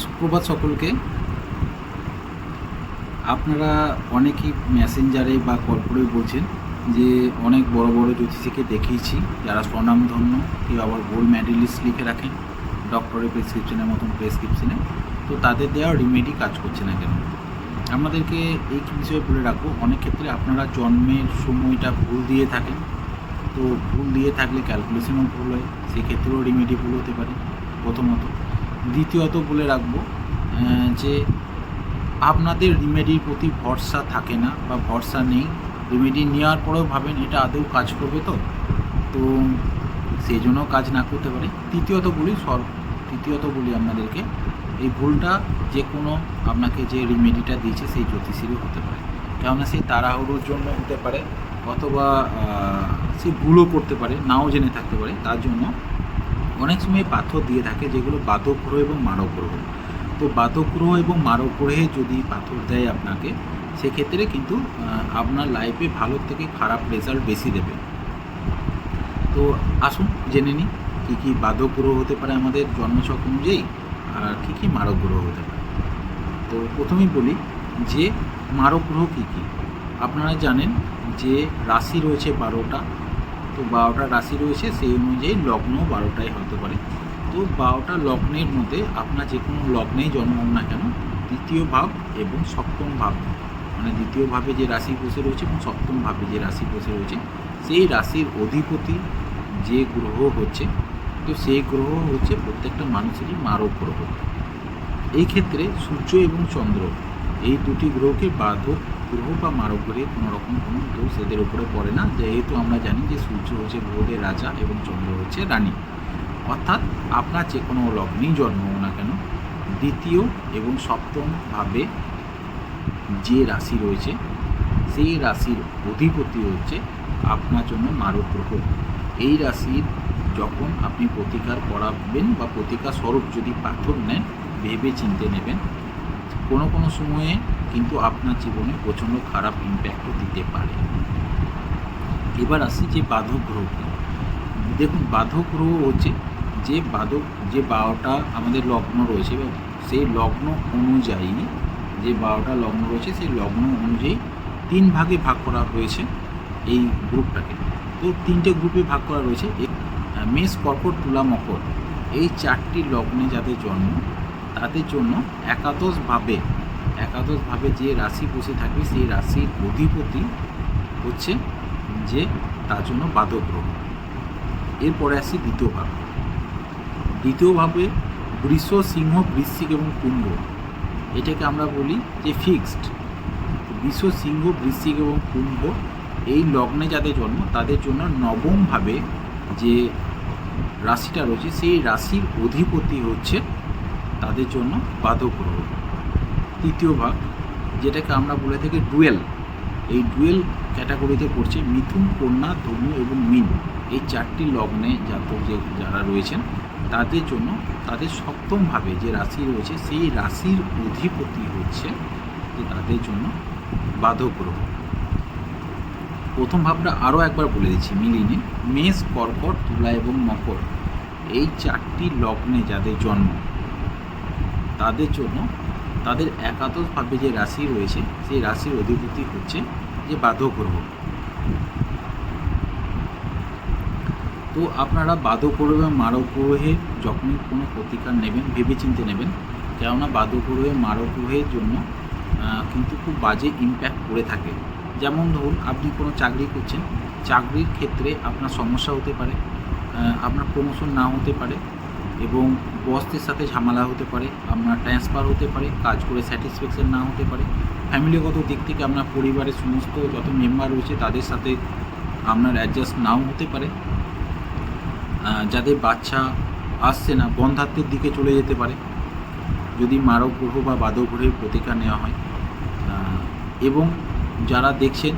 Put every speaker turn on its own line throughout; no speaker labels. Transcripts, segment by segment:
সুপ্রভাত সকলকে। আপনারা অনেকেই মেসেঞ্জারে বা কল করে বলছেন যে অনেক বড় বড় জ্যোতিষীকে দেখিয়েছি যারা স্বনামধন্য, কেউ আবার গোল্ড মেডেলিস্ট লিখে রাখেন ডক্টরের প্রেসক্রিপশনের মতন প্রেসক্রিপশনে, তো তাদের দেওয়া রিমেডি কাজ করছে না কেন। আপনাদেরকে এই বিষয়ে বলে রাখবো, অনেক ক্ষেত্রে আপনারা জন্মের সময়টা ভুল দিয়ে থাকেন, তো ভুল দিয়ে থাকলে ক্যালকুলেশনও ভুল হয়, সেক্ষেত্রেও রিমেডি ভুল হতে পারে প্রথমত। দ্বিতীয়ত বলে রাখবো যে আপনাদের রিমেডির প্রতি ভরসা থাকে না বা ভরসা নেই, রিমেডি নেওয়ার পরেও ভাবেন এটা আদৌ কাজ করবে তো সেই জন্য কাজ না করতে পারে। তৃতীয়ত বলি আপনাদেরকে, এই ভুলটা যে কোনো আপনাকে যে রিমেডিটা দিয়েছে সেই জ্যোতিষীরও হতে পারে, কেননা সেই তাড়াহুড়োর জন্য হতে পারে, অথবা সে ভুলও করতে পারে, নাও জেনে থাকতে পারে। তার জন্য অনেক সময় পাথর দিয়ে থাকে যেগুলো বাধক গ্রহ এবং মারক গ্রহ। তো বাধক গ্রহ এবং মারক গ্রহে যদি পাথর দেয় আপনাকে, সেক্ষেত্রে কিন্তু আপনার লাইফে ভালো থেকে খারাপ রেজাল্ট বেশি দেবে। তো আসুন জেনে নিই কী কী বাধক গ্রহ হতে পারে আমাদের জন্মছক অনুযায়ী, আর কী কী মারক গ্রহ হতে পারে। তো প্রথমেই বলি যে মারক গ্রহ কী কী। আপনারা জানেন যে রাশি রয়েছে 12টা, তো 12টা রাশি রয়েছে, সেই অনুযায়ী লগ্ন 12টাই হতে পারে। তো 12টা লগ্নের মধ্যে আপনার যে কোনো লগ্নেই জন্ম হোক না কেন, দ্বিতীয় ভাব এবং সপ্তম ভাব, মানে দ্বিতীয় ভাবে যে রাশি বসে রয়েছে এবং সপ্তম ভাবে যে রাশি বসে রয়েছে, সেই রাশির অধিপতি যে গ্রহ হচ্ছে, তো সেই গ্রহ হচ্ছে প্রত্যেকটা মানুষেরই মারক গ্রহ। এই ক্ষেত্রে সূর্য এবং চন্দ্র এই দুটি গ্রহকে বাধক গ্রহ বা মারক গ্রহে কোনো রকম কোনো দোষ এদের উপরে পড়ে না, যেহেতু আমরা জানি যে সূর্য হচ্ছে গ্রহদের রাজা এবং চন্দ্র হচ্ছে রানী। অর্থাৎ আপনার যে কোনো লগ্নেই জন্ম হোক না কেন, দ্বিতীয় এবং সপ্তম ভাবে যে রাশি রয়েছে, সেই রাশির অধিপতি হচ্ছে আপনার জন্য মারক গ্রহ। এই রাশির যখন আপনি প্রতিকার করাবেন বা প্রতিকার স্বরূপ যদি পাথর নেন, ভেবে চিনতে নেবেন। কোনো কোনো সময়ে কিন্তু আপনার জীবনে প্রচণ্ড খারাপ ইম্প্যাক্টও দিতে পারে। এবার আসি যে বাধক গ্রহ কী। দেখুন, বাধক গ্রহ হচ্ছে যে 12টা আমাদের লগ্ন রয়েছে, সেই লগ্ন অনুযায়ী যে 12টা লগ্ন রয়েছে, সেই লগ্ন অনুযায়ী 3 ভাগে ভাগ করা হয়েছে এই গ্রুপটাকে। তো 3টে গ্রুপে ভাগ করা রয়েছে, মেষ, কর্কট, তুলা, মকর। এই 4টি লগ্নে যাদের জন্ম, তাদের জন্য একাদশভাবে যে রাশি বসে থাকবে, সেই রাশির অধিপতি হচ্ছে যে তার জন্য বাধক গ্রহ। এরপরে আসি দ্বিতীয় ভাবে বৃষ, সিংহ, বৃশ্চিক এবং কুম্ভ। এটাকে আমরা বলি যে ফিক্সড। বৃষ, সিংহ, বৃশ্চিক এবং কুম্ভ এই লগ্নে যাদের জন্ম, তাদের জন্য নবমভাবে যে রাশিটা রয়েছে, সেই রাশির অধিপতি হচ্ছে তাদের জন্য বাধক গ্রহ। তৃতীয় ভাগ, যেটাকে আমরা বলে থাকি ডুয়েল, এই ডুয়েল ক্যাটাগরিতে পড়ছে মিথুন, কন্যা, ধনু এবং মীন। এই 4টি লগ্নে জাতক যারা রয়েছেন, তাদের জন্য তাদের সপ্তমভাবে যে রাশি রয়েছে, সেই রাশির অধিপতি হচ্ছে যে তাদের জন্য বাধক গ্রহ। প্রথম ভাবটা আরও একবার বলে দিচ্ছি মিলিয়ে নিন। মেষ, কর্কট, তুলা এবং মকর এই 4টি লগ্নে যাদের জন্ম, তাদের জন্য তাদের একাদশভাবে যে রাশি রয়েছে, সেই রাশির অধিপতি হচ্ছে যে বাধক গ্রহ। তো আপনারা বাধক গ্রহ এবং মারক গ্রহের যখনই কোনো প্রতিকার নেবেন, ভেবেচিন্তে নেবেন, কেননা বাধক গ্রহ এবং মারক গ্রহের জন্য কিন্তু খুব বাজে ইম্প্যাক্ট পড়ে থাকে। যেমন ধরুন, আপনি কোনো চাকরি করছেন, চাকরির ক্ষেত্রে আপনার সমস্যা হতে পারে, আপনার প্রমোশন না হতে পারে এবং বসদের সাথে ঝামেলা হতে পারে, আপনার ট্রান্সফার হতে পারে, কাজ করে স্যাটিসফ্যাকশন না হতে পারে, ফ্যামিলিগত দিক থেকে আপনার পরিবারের সমস্ত যত মেম্বার রয়েছে তাদের সাথে আপনার অ্যাডজাস্ট নাও হতে পারে, যাদের বাচ্চা আসছে না বন্ধাত্বের দিকে চলে যেতে পারে যদি মারক গ্রহ বা বাধক গ্রহের প্রতিকার নেওয়া হয়। এবং যারা দেখছেন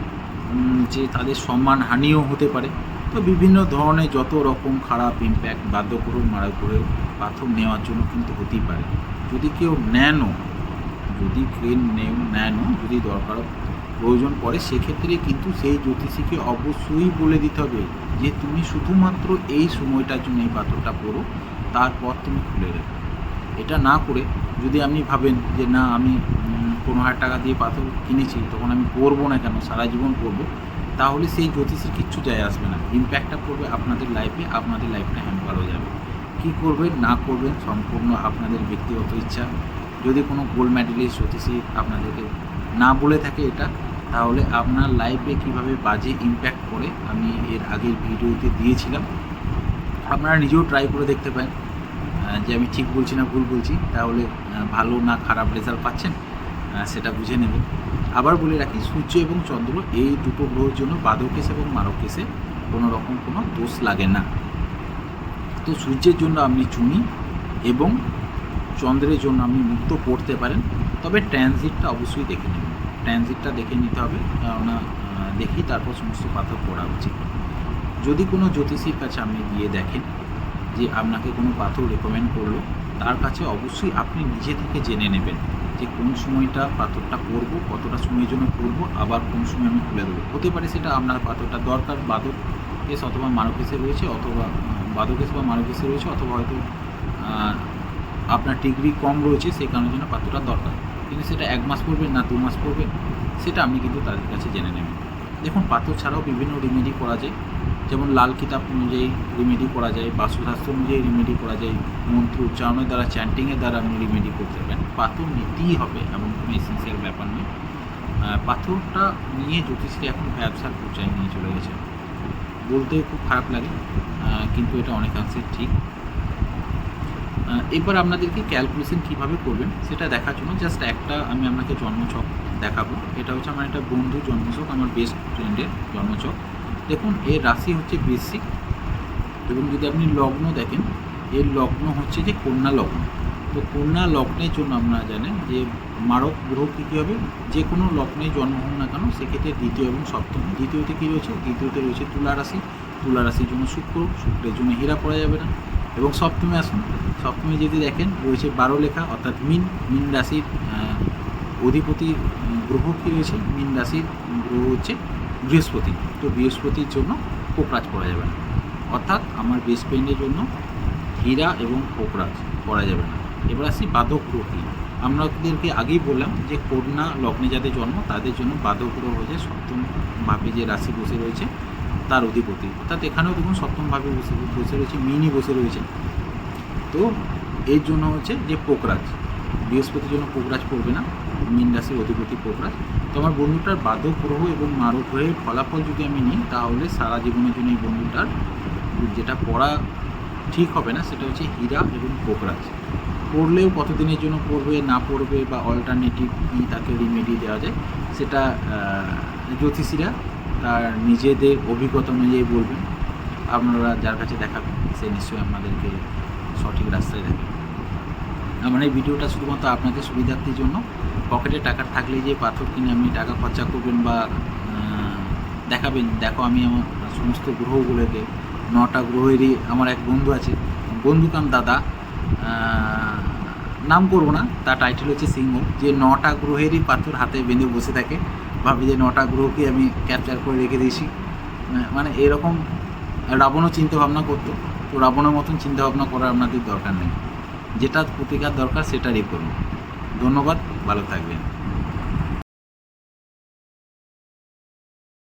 যে তাদের সম্মানহানিও হতে পারে। তো বিভিন্ন ধরনের যত রকম খারাপ ইম্প্যাক্ট বাধক গ্রহ, মারক গ্রহের পাথর নেওয়ার জন্য কিন্তু হতেই পারে। যদি কেউ যদি দরকার প্রয়োজন পড়ে, সেক্ষেত্রে কিন্তু সেই জ্যোতিষীকে অবশ্যই বলে দিতে হবে যে তুমি শুধুমাত্র এই সময়টার জন্য এই পাথরটা পড়ো, তারপর তুমি খুলে রেখো। এটা না করে যদি আপনি ভাবেন যে না আমি 15,000 টাকা দিয়ে পাথর কিনেছি, তখন আমি পরবো না কেন, সারা জীবন পরবো, তাহলে সেই জ্যোতিষীর কিচ্ছু যায় আসবে না। ইম্প্যাক্টটা পড়বে আপনাদের লাইফে, আপনাদের লাইফটা হ্যাম্পার হয়ে যাবে। কী করবেন না করবেন সম্পূর্ণ আপনাদের ব্যক্তিগত ইচ্ছা। যদি কোনো গোল্ড মেডেলিস্ট জ্যোতিষী আপনাদেরকে না বলে থাকে এটা, তাহলে আপনার লাইফে কীভাবে বাজে ইম্প্যাক্ট পড়ে আমি এর আগের ভিডিওতে দিয়েছিলাম। আপনারা নিজেও ট্রাই করে দেখতে পারেন যে আমি ঠিক বলছি না ভুল বলছি, তাহলে ভালো না খারাপ রেজাল্ট পাচ্ছেন সেটা বুঝে নেবেন। আবার বলে রাখি, সূর্য এবং চন্দ্র এই দুটো গ্রহের জন্য বাদকেশ এবং মারকেশে কোনো রকম কোনো দোষ লাগে না। তো সূর্যের জন্য আপনি চুনি এবং চন্দ্রের জন্য আপনি মুক্ত পড়তে পারেন, তবে ট্রানজিটটা অবশ্যই দেখে নেবেন। ট্রানজিটটা দেখে নিতে হবে, কেননা দেখি তারপর সমস্ত পাথর পড়া উচিত। যদি কোনো জ্যোতিষীর কাছে আপনি গিয়ে দেখেন যে আপনাকে কোনো পাথর রেকমেন্ড করলো, তার কাছে অবশ্যই আপনি নিজে থেকে জেনে নেবেন যে কোন সময়টা পাথরটা পরবো, কতটা সময়ের জন্য পরবো, আবার কোন সময় আমি খুলে দেবো। হতে পারে সেটা আপনার পাথরটা দরকার বাদকেশ অথবা মারকেশে রয়েছে, অথবা বাদকেশ বা মারকেশে রয়েছে, অথবা হয়তো আপনার ডিগ্রি কম রয়েছে, সেই কারণের জন্য পাথরটা দরকার। কিন্তু সেটা 1 মাস পড়বেন না 2 মাস পড়বেন, সেটা আপনি কিন্তু তাদের কাছে জেনে নেবেন। দেখুন, পাথর ছাড়াও বিভিন্ন রেমেডি করা যায়, যেমন লাল কিতাব অনুযায়ী রেমেডি করা যায়, বাস্তুশাস্ত্র অনুযায়ী রেমেডি করা যায়, মন্ত্র উচ্চারণের দ্বারা, চ্যান্টিংয়ের দ্বারা আপনি রেমেডি করতে পারেন। পাথর নিতেই হবে এমন কোনো এসেন্সিয়াল ব্যাপার নেই। পাথরটা নিয়ে জ্যোতিষীরা এখন ব্যবসার পর্যায়ে নিয়ে চলে গেছে, বলতে খুব খারাপ লাগে, কিন্তু এটা অনেকাংশে ঠিক। এবার আপনাদেরকে ক্যালকুলেশন কীভাবে করবেন সেটা দেখার জন্য জাস্ট একটা আমি আপনাকে জন্মছক দেখাবো। এটা হচ্ছে আমার একটা বন্ধু জন্মছক, আমার বেস্ট ফ্রেন্ডের জন্মছক। দেখুন, এর রাশি হচ্ছে বৃশ্চিক, এবং যদি আপনি লগ্ন দেখেন, এর লগ্ন হচ্ছে যে কন্যা লগ্ন। তো কন্যা লগ্নের জন্য আপনারা জানেন যে মারক গ্রহ কী কী হবে, যে কোনো লগ্নে জন্ম হোক না কেন সেক্ষেত্রে দ্বিতীয় এবং সপ্তম। দ্বিতীয়তে কী রয়েছে, দ্বিতীয়তে রয়েছে তুলা রাশি, তুলা রাশির জন্য শুক্র, শুক্রের জন্য হীরা পড়া যাবে না। এবং সপ্তমে আসুন, সপ্তমে যদি দেখেন রয়েছে 12 লেখা, অর্থাৎ মিন। মিন রাশির অধিপতি গ্রহ কী রয়েছে, মিন রাশির গ্রহ হচ্ছে বৃহস্পতি। তো বৃহস্পতির জন্য পোকরাজ পড়া যাবে না, অর্থাৎ আমার বেস্ট ফ্রেন্ডের জন্য হীরা এবং পোকরাজ পড়া যাবে না। এবার আসি বাদক গ্রহ কী। আমাদেরকে আগেই বললাম যে কন্যা লগ্নে যাদের জন্ম তাদের জন্য বাদক গ্রহ হচ্ছে সপ্তমভাবে যে রাশি বসে রয়েছে তার অধিপতি, অর্থাৎ এখানেও দেখুন সপ্তমভাবে বসে রয়েছে, মিনই বসে রয়েছে। তো এর জন্য হচ্ছে যে পোকরাজ, বৃহস্পতির জন্য পোকরাজ পড়বে না, মীন রাশির অধিপতি পোকরাজ। তো আমার বন্ধুটার বাদক গ্রহ এবং মারক গ্রহের ফলাফল যদি আমি নিই, তাহলে সারা জীবনের জন্য এই বন্ধুটার যেটা পড়া ঠিক হবে না সেটা হচ্ছে হীরা এবং পোকরাজ। পড়লেও কতদিনের জন্য পড়বে না পড়বে বা অল্টারনেটিভ কী তাকে রিমেডি দেওয়া যায়, সেটা জ্যোতিষীরা তার নিজেদের অভিজ্ঞতা অনুযায়ী বলবেন। আপনারা যার কাছে দেখাবেন সে নিশ্চয়ই আপনাদেরকে সঠিক রাস্তায় দেখাবে। আমার এই ভিডিওটা শুধুমাত্র আপনাদের সুবিধার্থের জন্য। পকেটে টাকা থাকলেই যে পাথর কিনে আপনি টাকা খরচা করবেন বা দেখাবেন, দেখো আমি আমার সমস্ত গ্রহগুলোকে, 9টা গ্রহেরই আমার এক বন্ধু আছে, বন্ধু কাম দাদা, নাম করবো না, তার টাইটেল হচ্ছে সিংহ, যে 9টা গ্রহেরই পাথর হাতে বেঁধে বসে থাকে, ভাবি যে 9টা গ্রহকে আমি ক্যাপচার করে রেখে দিয়েছি। মানে এরকম রাবণও চিন্তাভাবনা করতো। তো রাবণের মতন চিন্তাভাবনা করার আপনাদের দরকার নেই, যেটা প্রতিকার দরকার সেটারই করুন। ধন্যবাদ, ভালো থাকবেন।